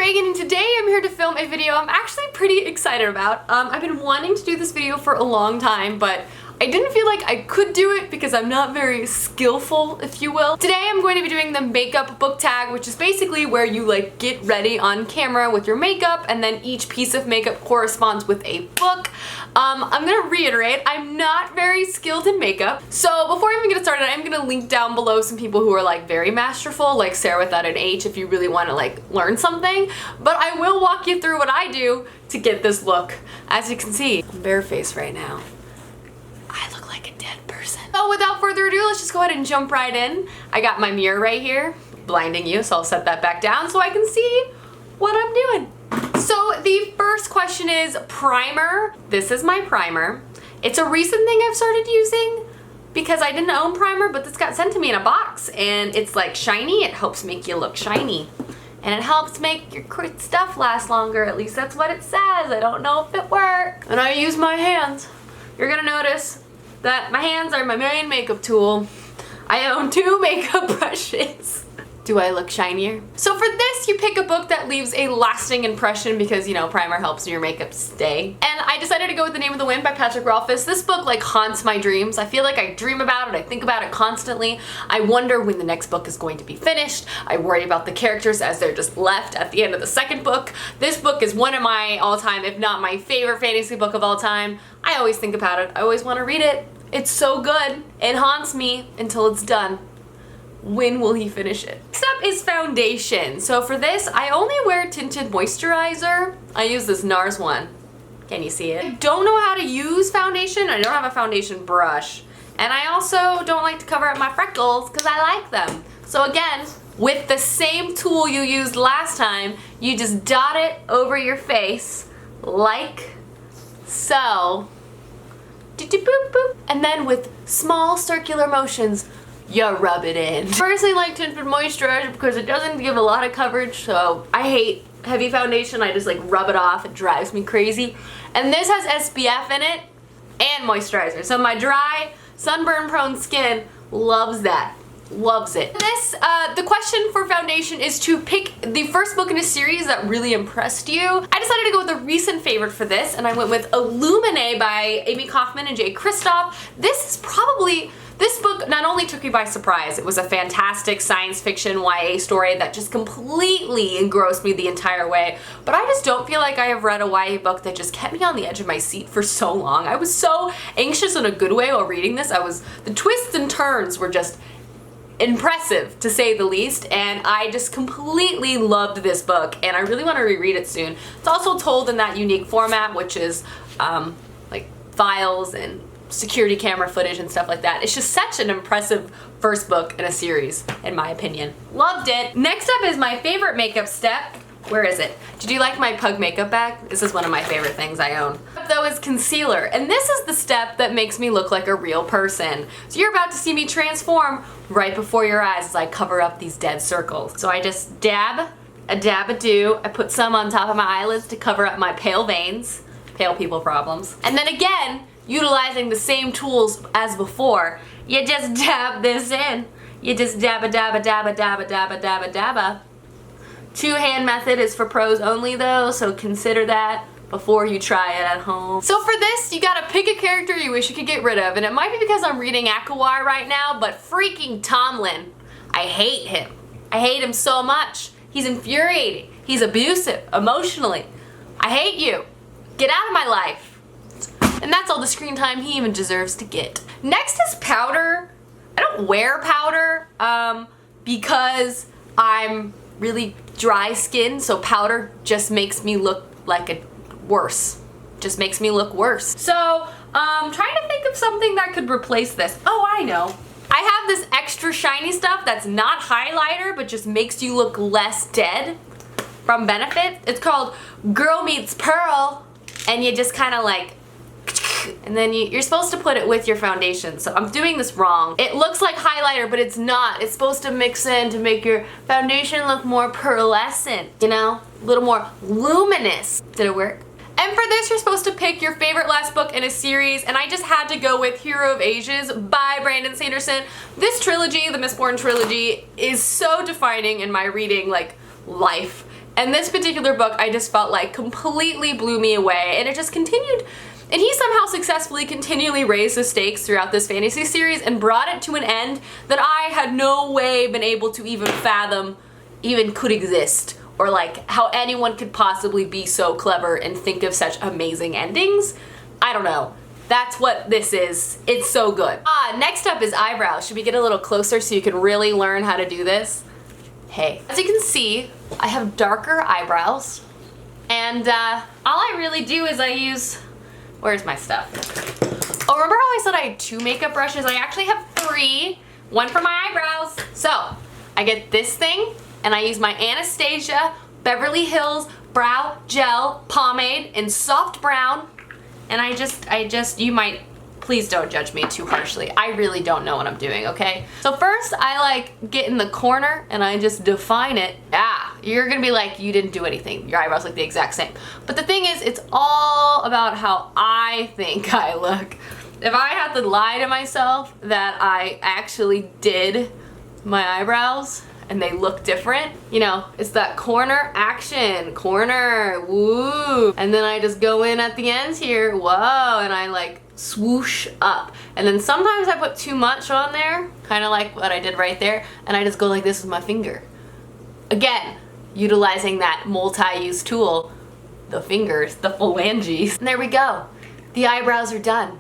Megan and today I'm here to film a video I'm actually pretty excited about. I've been wanting to do this video for a long time, but I didn't feel like I could do it because I'm not very skillful, if you will. Today I'm going to be doing the makeup book tag, which is basically where you like get ready on camera with your makeup and then each piece of makeup corresponds with a book. I'm gonna reiterate, I'm not very skilled in makeup. So before I even get started, I'm gonna link down below some people who are like very masterful, like Sarah without an H if you really wanna like learn something. But I will walk you through what I do to get this look. As you can see, I'm barefaced right now. I look like a dead person. So without further ado, let's just go ahead and jump right in. I got my mirror right here, blinding you, so I'll set that back down so I can see what I'm doing. So the first question is primer. This is my primer. It's a recent thing I've started using because I didn't own primer, but this got sent to me in a box and it's like shiny. It helps make you look shiny. And it helps make your stuff last longer. At least that's what it says. I don't know if it works. And I use my hands. You're gonna notice that my hands are my main makeup tool. I own 2 makeup brushes. Do I look shinier? So for this, you pick a book that leaves a lasting impression because, you know, primer helps your makeup stay. And I decided to go with The Name of the Wind by Patrick Rothfuss. This book like haunts my dreams. I feel like I dream about it. I think about it constantly. I wonder when the next book is going to be finished. I worry about the characters as they're just left at the end of the second book. This book is one of my all-time, if not my favorite fantasy book of all time. I always think about it. I always want to read it. It's so good. It haunts me until it's done. When will he finish it? Next up is foundation. So for this, I only wear tinted moisturizer. I use this NARS one. Can you see it? I don't know how to use foundation. I don't have a foundation brush. And I also don't like to cover up my freckles because I like them. So again, with the same tool you used last time, you just dot it over your face like so. Boop, boop. And then with small circular motions, you rub it in. I personally like tinted moisturizer because it doesn't give a lot of coverage, so I hate heavy foundation. I just like rub it off. It drives me crazy. And this has SPF in it and moisturizer. So my dry, sunburn prone skin loves that. Loves it. This, the question for foundation is to pick the first book in a series that really impressed you. I decided to go with a recent favorite for this, and I went with Illuminae by Amy Kaufman and Jay Kristoff. This book not only took me by surprise, it was a fantastic science fiction YA story that just completely engrossed me the entire way, but I just don't feel like I have read a YA book that just kept me on the edge of my seat for so long. I was so anxious in a good way while reading this. The twists and turns were just impressive, to say the least, and I just completely loved this book, and I really want to reread it soon. It's also told in that unique format, which is like files and security camera footage and stuff like that. It's just such an impressive first book in a series, in my opinion. Loved it. Next up is my favorite makeup step. Where is it? Did you like my Pug makeup bag? This is one of my favorite things I own. Though is concealer, and this is the step that makes me look like a real person. So you're about to see me transform right before your eyes as I cover up these dead circles. So I just dab a do. I put some on top of my eyelids to cover up my pale veins, pale people problems. And then again, utilizing the same tools as before, you just dab this in. You just dabba dabba dabba dabba dabba dabba dabba. 2-hand method is for pros only though, so consider that before you try it at home. So for this, you gotta pick a character you wish you could get rid of, and it might be because I'm reading Akawar right now, but freaking Tomlin. I hate him. I hate him so much. He's infuriating. He's abusive, emotionally. I hate you. Get out of my life. And that's all the screen time he even deserves to get. Next is powder. I don't wear powder because I'm really dry skin, so powder just makes me look like worse. Just makes me look worse. So, trying to think of something that could replace this. Oh, I know. I have this extra shiny stuff that's not highlighter, but just makes you look less dead from Benefit. It's called Girl Meets Pearl, and you just kind of like, and then you're supposed to put it with your foundation. So I'm doing this wrong. It looks like highlighter, but it's not. It's supposed to mix in to make your foundation look more pearlescent, you know? A little more luminous. Did it work? And for this, you're supposed to pick your favorite last book in a series, and I just had to go with Hero of Ages by Brandon Sanderson. This trilogy, the Mistborn trilogy, is so defining in my reading, like, life. And this particular book I just felt like completely blew me away, and it just continued. And he somehow successfully continually raised the stakes throughout this fantasy series and brought it to an end that I had no way been able to even fathom even could exist, or like how anyone could possibly be so clever and think of such amazing endings. I don't know. That's what this is. It's so good. Next up is Eyebrow. Should we get a little closer so you can really learn how to do this? Hey. As you can see, I have darker eyebrows, and all I really do is I use, where's my stuff? Oh, remember how I said I had 2 makeup brushes? I actually have 3, one for my eyebrows. So I get this thing, and I use my Anastasia Beverly Hills Brow Gel Pomade in soft brown, and I just, you might, please don't judge me too harshly. I really don't know what I'm doing, okay? So first I like get in the corner and I just define it. You're gonna be like, you didn't do anything. Your eyebrows look the exact same. But the thing is, it's all about how I think I look. If I had to lie to myself that I actually did my eyebrows and they look different, you know, it's that corner action, corner, woo. And then I just go in at the ends here, whoa, and I like swoosh up. And then sometimes I put too much on there, kind of like what I did right there, and I just go like this with my finger. Again, utilizing that multi-use tool, the fingers, the phalanges. And there we go. The eyebrows are done.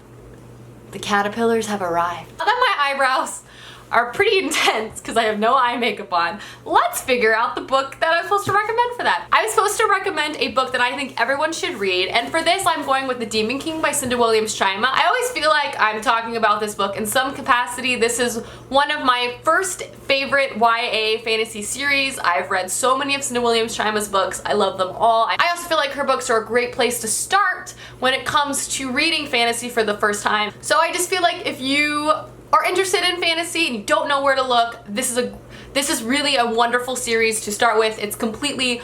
The caterpillars have arrived. Now that my eyebrows are pretty intense because I have no eye makeup on, let's figure out the book that I'm supposed to recommend for that. I was supposed to recommend a book that I think everyone should read, and for this I'm going with The Demon King by Cinda Williams-Chima. I always feel like I'm talking about this book in some capacity. This is one of my first favorite YA fantasy series. I've read so many of Cinda Williams-Chima's books. I love them all. I also feel like her books are a great place to start when it comes to reading fantasy for the first time. So I just feel like if you are interested in fantasy and you don't know where to look, this is really a wonderful series to start with. It's completely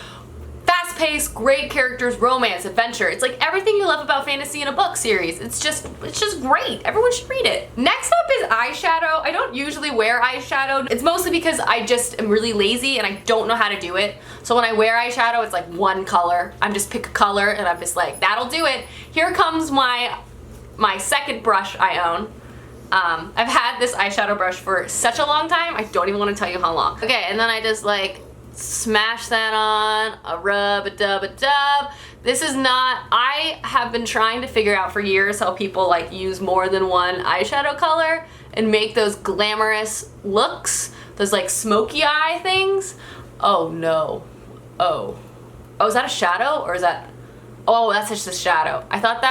fast-paced, great characters, romance, adventure. It's like everything you love about fantasy in a book series. It's just great. Everyone should read it. Next up is eyeshadow. I don't usually wear eyeshadow. It's mostly because I just am really lazy and I don't know how to do it. So when I wear eyeshadow, it's like one color. I'm just pick a color and I'm just like, that'll do it. Here comes my second brush I own. I've had this eyeshadow brush for such a long time, I don't even want to tell you how long. Okay, and then I just like smash that on, a rub, a dub, a dub. This is not, I have been trying to figure out for years how people like use more than one eyeshadow color and make those glamorous looks, those like smoky eye things. Oh no. Oh, is that a shadow or is that, oh, that's just a shadow. I thought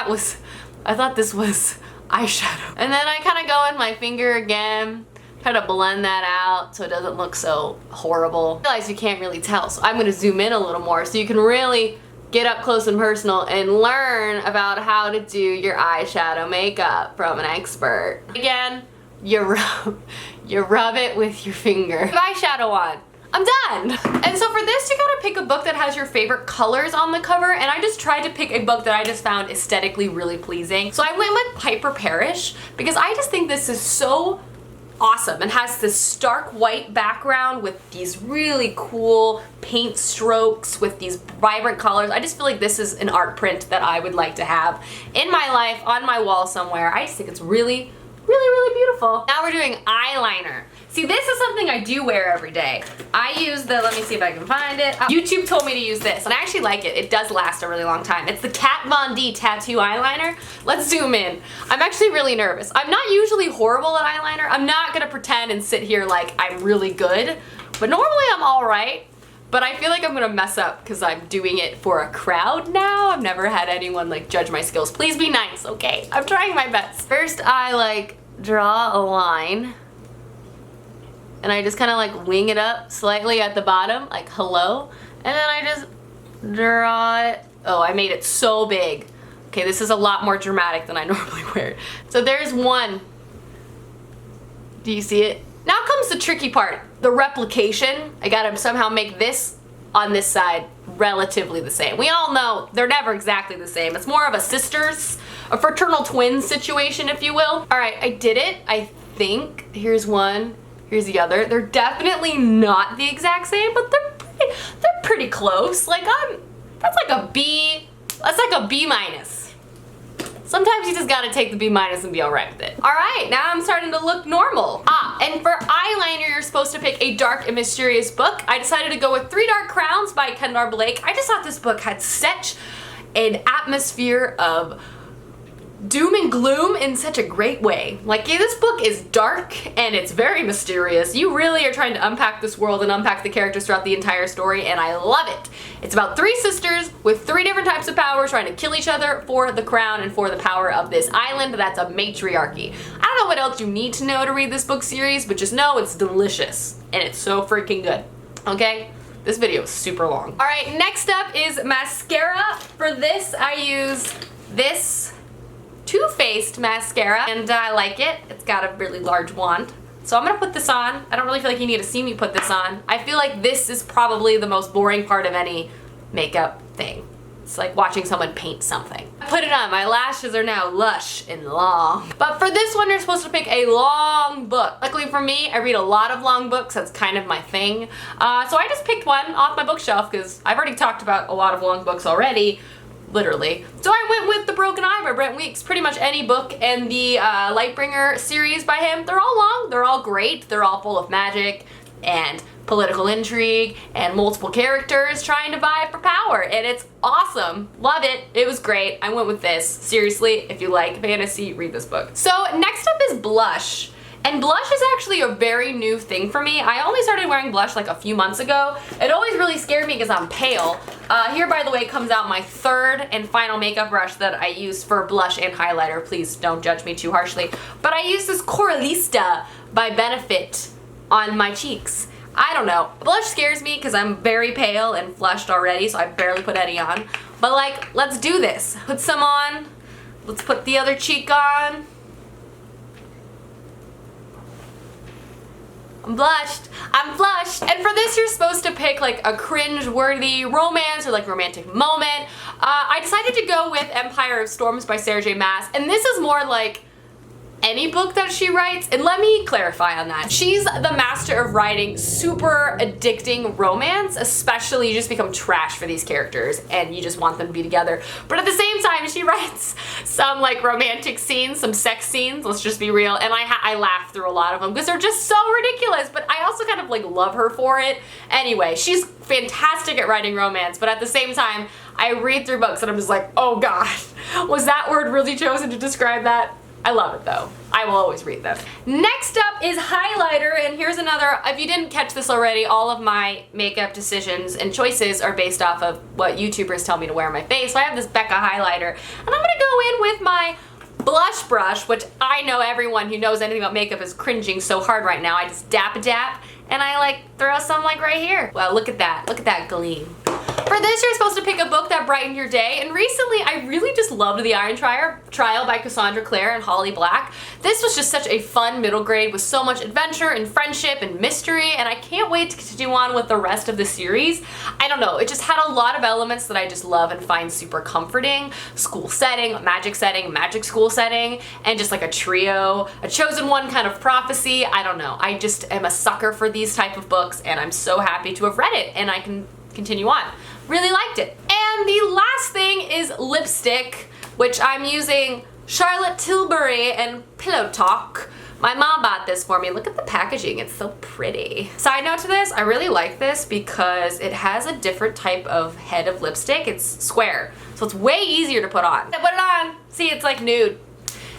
this was eyeshadow. And then I kind of go in my finger again, try to blend that out so it doesn't look so horrible. I realize you can't really tell, so I'm gonna zoom in a little more so you can really get up close and personal and learn about how to do your eyeshadow makeup from an expert. Again, you rub it with your finger. Eyeshadow on. I'm done! And so for this, you gotta pick a book that has your favorite colors on the cover, and I just tried to pick a book that I just found aesthetically really pleasing. So I went with Piper Perish, because I just think this is so awesome and has this stark white background with these really cool paint strokes with these vibrant colors. I just feel like this is an art print that I would like to have in my life, on my wall somewhere. I just think it's really, really, really beautiful. Now we're doing eyeliner. See, this is something I do wear every day. I use the, let me see if I can find it. YouTube told me to use this, and I actually like it. It does last a really long time. It's the Kat Von D Tattoo Eyeliner. Let's zoom in. I'm actually really nervous. I'm not usually horrible at eyeliner. I'm not gonna pretend and sit here like I'm really good, but normally I'm all right. But I feel like I'm gonna mess up because I'm doing it for a crowd now. I've never had anyone like judge my skills. Please be nice, okay? I'm trying my best. First, I like draw a line. And I just kind of like wing it up slightly at the bottom, like hello. And then I just draw it. Oh, I made it so big. Okay, this is a lot more dramatic than I normally wear. So there's one. Do you see it? Now comes the tricky part, the replication. I gotta somehow make this on this side relatively the same. We all know they're never exactly the same. It's more of a sisters, a fraternal twins situation, if you will. All right, I did it, I think. Here's one. Here's the other. They're definitely not the exact same, but they're pretty close. Like that's like a B, that's like a B minus. Sometimes you just gotta take the B minus and be alright with it. Alright, now I'm starting to look normal. And for eyeliner, you're supposed to pick a dark and mysterious book. I decided to go with Three Dark Crowns by Kendar Blake. I just thought this book had such an atmosphere of doom and gloom in such a great way. Like, yeah, this book is dark and it's very mysterious. You really are trying to unpack this world and unpack the characters throughout the entire story, and I love it. It's about three sisters with three different types of powers trying to kill each other for the crown and for the power of this island that's a matriarchy. I don't know what else you need to know to read this book series, but just know it's delicious and it's so freaking good. Okay? This video is super long. Alright, next up is mascara. For this, I use this Too Faced mascara, and I like it. It's got a really large wand. So I'm gonna put this on. I don't really feel like you need to see me put this on. I feel like this is probably the most boring part of any makeup thing. It's like watching someone paint something. I put it on. My lashes are now lush and long. But for this one, you're supposed to pick a long book. Luckily for me, I read a lot of long books. That's kind of my thing. So I just picked one off my bookshelf because I've already talked about a lot of long books already. Literally. So I went with The Broken Eye by Brent Weeks. Pretty much any book in the Lightbringer series by him. They're all long, they're all great, they're all full of magic and political intrigue and multiple characters trying to vie for power, and it's awesome. Love it. It was great. I went with this. Seriously, if you like fantasy, read this book. So next up is blush. And blush is actually a very new thing for me. I only started wearing blush like a few months ago. It always really scared me because I'm pale. Here, by the way, comes out my third and final makeup brush that I use for blush and highlighter. Please don't judge me too harshly. But I use this Coralista by Benefit on my cheeks. I don't know. Blush scares me because I'm very pale and flushed already, so I barely put any on. But like, let's do this. Put some on. Let's put the other cheek on. I'm blushed. I'm flushed. And for this, you're supposed to pick like a cringe-worthy romance or like romantic moment. I decided to go with Empire of Storms by Sarah J. Maas, and this is more like any book that she writes, and let me clarify on that. She's the master of writing super addicting romance, especially you just become trash for these characters and you just want them to be together. But at the same time, she writes some like romantic scenes, some sex scenes, let's just be real, and I laugh through a lot of them because they're just so ridiculous, but I also kind of like love her for it. Anyway, she's fantastic at writing romance, but at the same time, I read through books and I'm just like, oh god, was that word really chosen to describe that? I love it though. I will always read them. Next up is highlighter, and here's another, if you didn't catch this already, all of my makeup decisions and choices are based off of what YouTubers tell me to wear on my face. So I have this Becca highlighter, and I'm gonna go in with my blush brush, which I know everyone who knows anything about makeup is cringing so hard right now. I just dap a dap, and I like throw some like right here. Well, look at that gleam. For this, you're supposed to pick a book that brightened your day, and recently I really just loved The Iron Trial by Cassandra Clare and Holly Black. This was just such a fun middle grade with so much adventure and friendship and mystery, and I can't wait to continue on with the rest of the series. I don't know, it just had a lot of elements that I just love and find super comforting. School setting, magic school setting, and just like a trio, a chosen one kind of prophecy. I don't know, I just am a sucker for these type of books, and I'm so happy to have read it, and I can continue on. Really liked it. And the last thing is lipstick, which I'm using Charlotte Tilbury and Pillow Talk. My mom bought this for me. Look at the packaging, it's so pretty. Side note to this, I really like this because it has a different type of head of lipstick. It's square, so it's way easier to put on. I put it on, see, it's like nude.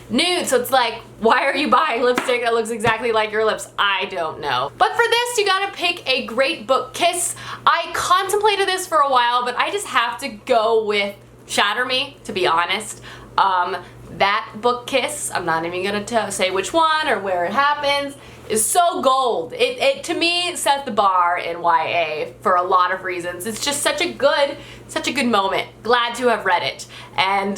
Nude, so it's like, why are you buying lipstick that looks exactly like your lips? I don't know. But for this, you gotta pick a great book kiss. I contemplated this for a while, but I just have to go with Shatter Me, to be honest. That book kiss, I'm not even gonna say which one or where it happens, is so gold. It to me set the bar in YA for a lot of reasons. It's just such a good moment. Glad to have read it. And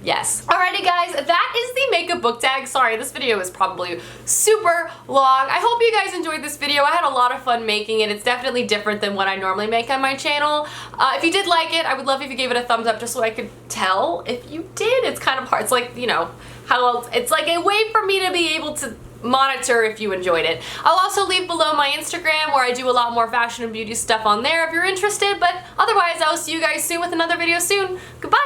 yes. Alrighty guys, that is the makeup book tag. Sorry, this video is probably super long. I hope you guys enjoyed this video. I had a lot of fun making it. It's definitely different than what I normally make on my channel. If you did like it, I would love if you gave it a thumbs up just so I could tell if you did. It's kind of hard. It's like, you know, how else, it's like a way for me to be able to monitor if you enjoyed it. I'll also leave below my Instagram where I do a lot more fashion and beauty stuff on there if you're interested, but otherwise I will see you guys soon with another video soon. Goodbye!